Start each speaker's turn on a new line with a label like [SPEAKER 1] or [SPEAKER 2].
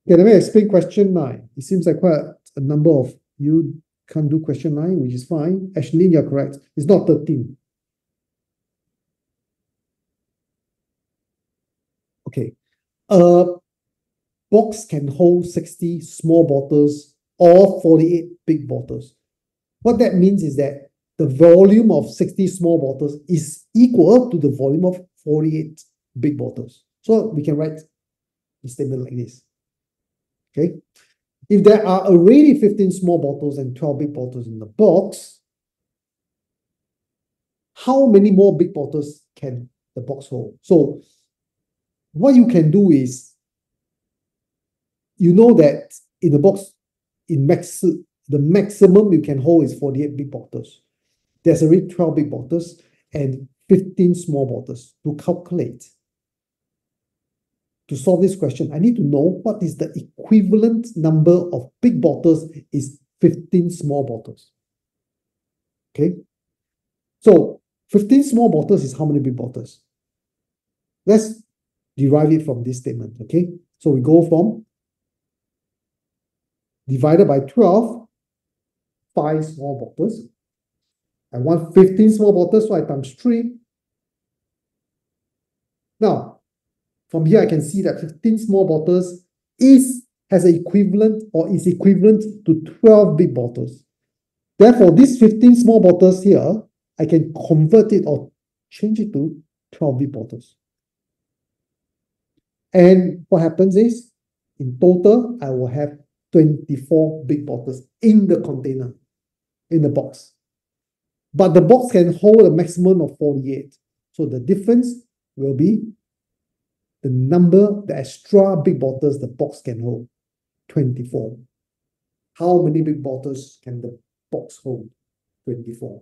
[SPEAKER 1] Okay, let me explain question 9. It seems like quite a number of you can't do question 9, which is fine. Ashley, you're correct. It's not 13. Okay. A box can hold 60 small bottles or 48 big bottles. What that means is that the volume of 60 small bottles is equal to the volume of 48 big bottles. So we can write the statement like this. Okay. If there are already 15 small bottles and 12 big bottles in the box, how many more big bottles can the box hold? So what you can do is, you know that in the box, the maximum you can hold is 48 big bottles. There's already 12 big bottles and 15 small bottles. To calculate, to solve this question, I need to know what is the equivalent number of big bottles is 15 small bottles. Okay. So 15 small bottles is how many big bottles? Let's derive it from this statement. Okay. So we go from divided by 12, 5 small bottles. I want 15 small bottles, so I times 3. Now, from here I can see that 15 small bottles has an equivalent or is equivalent to 12 big bottles. Therefore, these 15 small bottles here, I can convert it or change it to 12 big bottles. And what happens is, in total, I will have 24 big bottles in the container, in the box. But the box can hold a maximum of 48. So the difference will be the extra big bottles the box can hold, 24. How many big bottles can the box hold? 24.